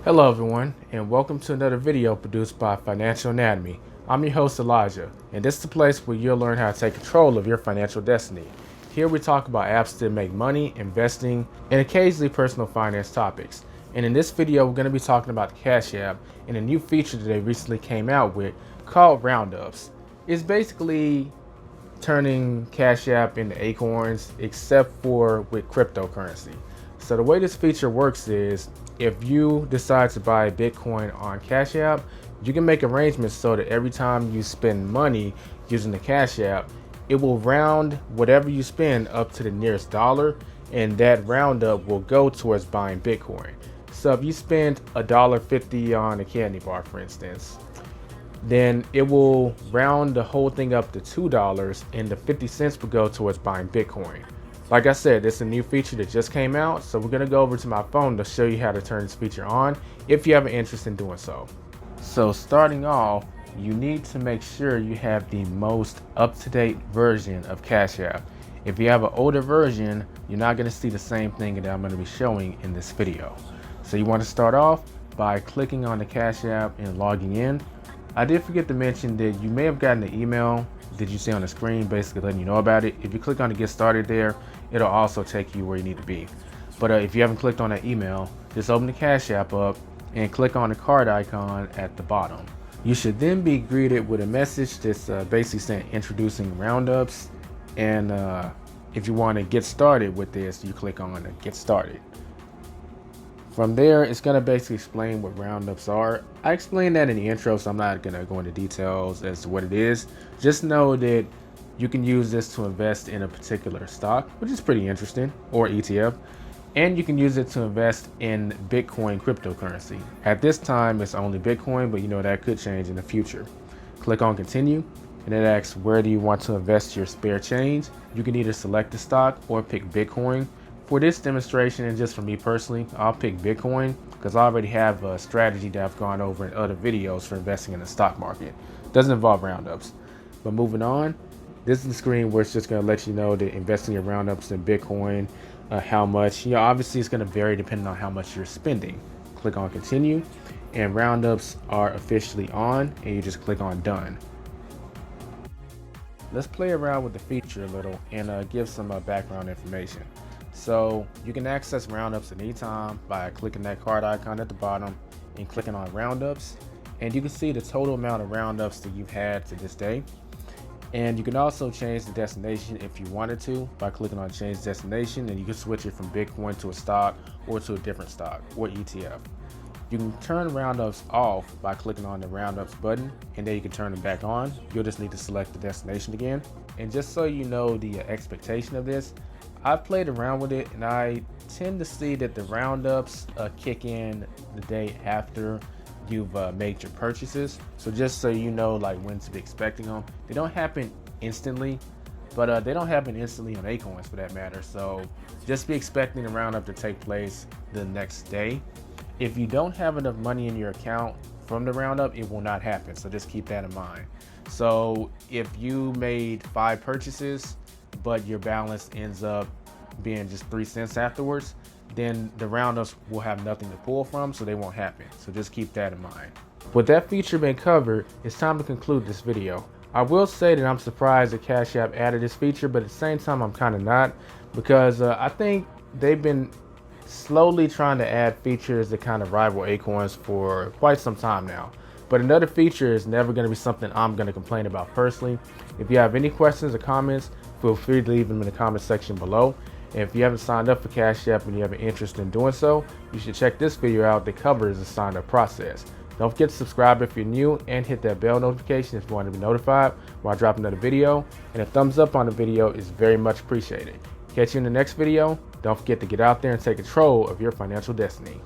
Hello everyone, and welcome to another video produced by Financial Anatomy. I'm your host Elijah, and this is the place where you'll learn how to take control of your financial destiny. Here we talk about apps that make money, investing, and occasionally personal finance topics. And in this video, we're going to be talking about Cash App and a new feature that they recently came out with called Roundups. It's basically turning Cash App into Acorns, except for with cryptocurrency. So the way this feature works is, if you decide to buy Bitcoin on Cash App, you can make arrangements so that every time you spend money using the Cash App, it will round whatever you spend up to the nearest dollar, and that roundup will go towards buying Bitcoin. So if you spend $1.50 on a candy bar, for instance, then it will round the whole thing up to $2, and the 50 cents will go towards buying Bitcoin. Like I said, this is a new feature that just came out, so we're going to go over to my phone to show you how to turn this feature on if you have an interest in doing so. So starting off, you need to make sure you have the most up-to-date version of Cash App. If you have an older version, you're not going to see the same thing that I'm going to be showing in this video. So you want to start off by clicking on the Cash App and logging in. I did forget to mention that you may have gotten an email that you see on the screen basically letting you know about it. If you click on the Get Started there, it'll also take you where you need to be. But if you haven't clicked on that email, just open the Cash App up and click on the card icon at the bottom. You should then be greeted with a message that's basically saying introducing Roundups. And if you want to get started with this, you click on the Get Started. From there, it's going to basically explain what Roundups are. I explained that in the intro, so I'm not going to go into details as to what it is. Just know that you can use this to invest in a particular stock, which is pretty interesting, or ETF. And you can use it to invest in Bitcoin cryptocurrency. At this time, it's only Bitcoin, but you know that could change in the future. Click on Continue, and it asks where do you want to invest your spare change. You can either select the stock or pick Bitcoin. For this demonstration, and just for me personally, I'll pick Bitcoin because I already have a strategy that I've gone over in other videos for investing in the stock market. It doesn't involve Roundups. But moving on, this is the screen where it's just going to let you know that investing in Roundups in Bitcoin, how much. Obviously it's going to vary depending on how much you're spending. Click on Continue, and Roundups are officially on, and you just click on Done. Let's play around with the feature a little and give some background information. So you can access Roundups at any time by clicking that card icon at the bottom and clicking on Roundups. And you can see the total amount of Roundups that you've had to this day. And you can also change the destination if you wanted to by clicking on Change Destination, and you can switch it from Bitcoin to a stock or to a different stock or ETF. You can turn Roundups off by clicking on the Roundups button, and then you can turn them back on. You'll just need to select the destination again. And just so you know the expectation of this, I've played around with it, and I tend to see that the Roundups kick in the day after you've made your purchases. So just so you know like when to be expecting them. They don't happen instantly, but they don't happen instantly on Acorns for that matter. So just be expecting the Roundup to take place the next day. If you don't have enough money in your account from the Roundup, it will not happen. So just keep that in mind. So if you made 5 purchases, but your balance ends up being just 3 cents afterwards, then the Roundups will have nothing to pull from, so they won't happen. So just keep that in mind. With that feature being covered, it's time to conclude this video. I will say that I'm surprised that Cash App added this feature, but at the same time I'm kind of not, because I think they've been slowly trying to add features that kind of rival Acorns for quite some time now. But another feature is never going to be something I'm going to complain about personally. If you have any questions or comments, feel free to leave them in the comment section below. And if you haven't signed up for Cash App and you have an interest in doing so, you should check this video out that covers the sign up process. Don't forget to subscribe if you're new, and hit that bell notification if you want to be notified when I drop another video. And a thumbs up on the video is very much appreciated. Catch you in the next video. Don't forget to get out there and take control of your financial destiny.